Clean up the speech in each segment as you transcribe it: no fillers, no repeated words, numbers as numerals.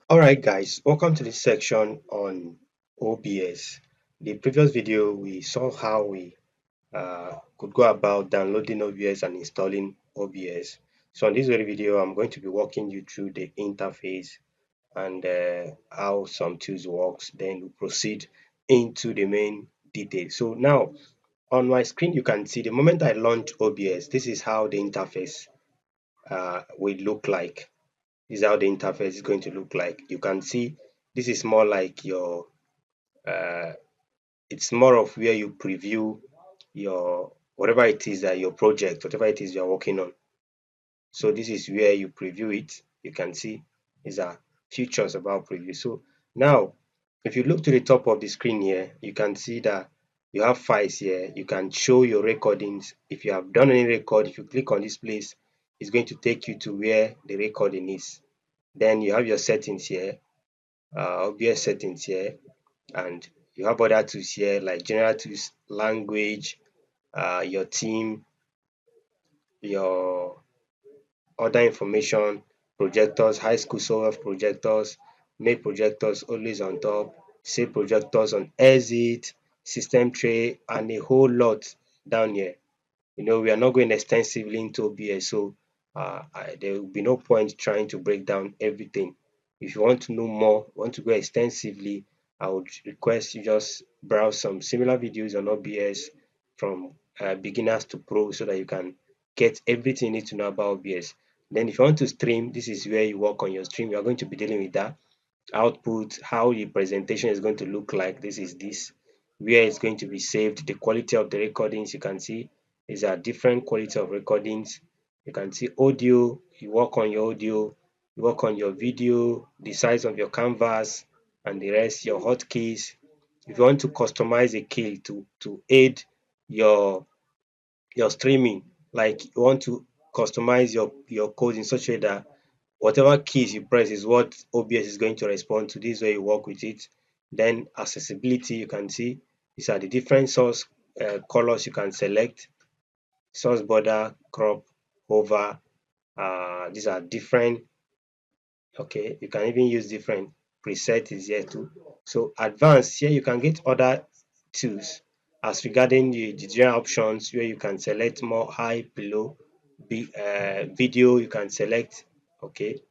Alright guys, welcome to this section on OBS. The previous video we saw how we could go about downloading OBS and installing OBS. So on this very video I'm going to be walking you through the interface and how some tools works, then we proceed into the main details. So now on my screen you can see the moment I launch OBS, this is how the interface will look like. This is how the interface is going to look like. You can see this is more like your uh, it's more of where you preview your whatever it is that your project, whatever it is you're working on. So this is where you preview it. You can see these are features about preview. So now if you look to the top of the screen here, you can see that you have files here. You can show your recordings. If you have done any record, if you click on this place, it's going to take you to where the recording is. Then you have your settings here, OBS settings here, and you have other tools here like general tools, language, your theme, your other information, projectors, high school software projectors, make projectors always on top, save projectors on exit, system tray, and a whole lot down here. We are not going extensively into OBS, so there will be no point trying to break down everything. If you want to know more, want to go extensively, I would request you just browse some similar videos on OBS from beginners to pro so that you can get everything you need to know about OBS. Then if you want to stream, this is where you work on your stream. You are going to be dealing with that output, how the presentation is going to look like. This is this, where it's going to be saved, the quality of the recordings. You can see these are different quality of recordings. You can see audio, you work on your audio, you work on your video, the size of your canvas, and the rest, your hotkeys. If you want to customize a key to aid your streaming, like you want to customize your code in such a way that whatever keys you press is what OBS is going to respond to. This is where you work with it. Then accessibility, you can see these are the different source colors you can select: source border, crop, hover. These are different. Okay, you can even use different preset is here too. So advanced, here you can get other tools as regarding the general options, where you can select more high, below, video you can select. Okay,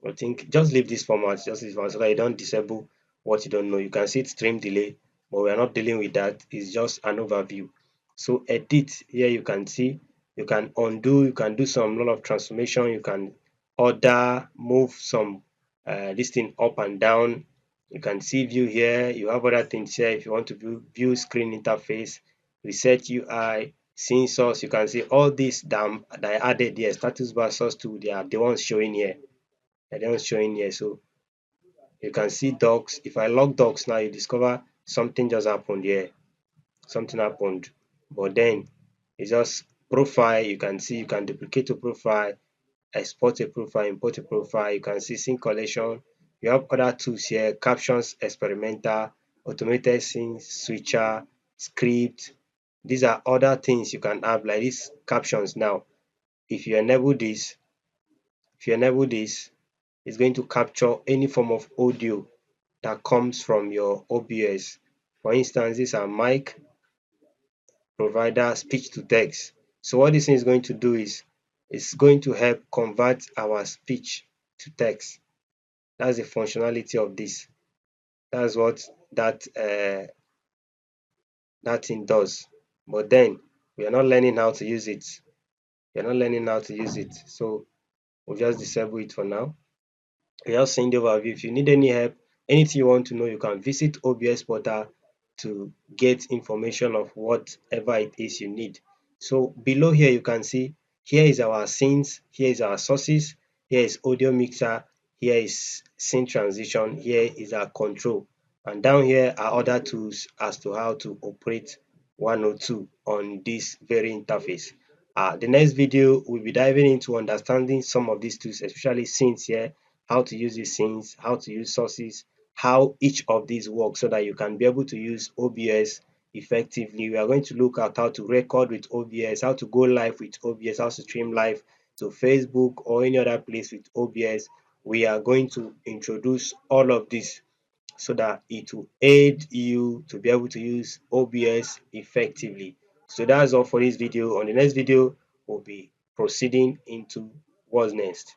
I think just leave this format, just this one, so that you don't disable what you don't know. You can see it stream delay, but we are not dealing with that. It's just an overview. So edit, here you can see you can undo, you can do some lot of transformation, you can order, move some this thing up and down. You can see view here. You have other things here. If you want to view screen interface, reset UI, scene source, you can see all these that I added here. Status bar, source tool, they are the ones showing here. They're the ones showing here. So you can see docs. If I log docs now, you discover something just happened here. Something happened, but then it's just profile. You can see you can duplicate a profile, export a profile, import a profile. You can see scene collection. You have other tools here: captions, experimental, automated scene switcher, script. These are other things you can have, like these captions. Now if you enable this, it's going to capture any form of audio that comes from your OBS. For instance, these are mic, provider, speech to text. So what this thing is going to do is it's going to help convert our speech to text. That's the functionality of this. That's what that thing does. But then we are not learning how to use it. We are not learning how to use it. So we'll just disable it for now. We just seeing the overview. If you need any help, anything you want to know, you can visit OBS portal to get information of whatever it is you need. So below here you can see here is our scenes, here is our sources, here is audio mixer, here is scene transition, here is our control, and down here are other tools as to how to operate 102 on this very interface. The next video we'll be diving into understanding some of these tools, especially scenes here, how to use these scenes, how to use sources, how each of these work, so that you can be able to use OBS effectively. We are going to look at how to record with OBS, how to go live with OBS, how to stream live to Facebook or any other place with OBS, We are going to introduce all of this so that it will aid you to be able to use OBS effectively. So that's all for this video. On the next video, we'll be proceeding into what's next.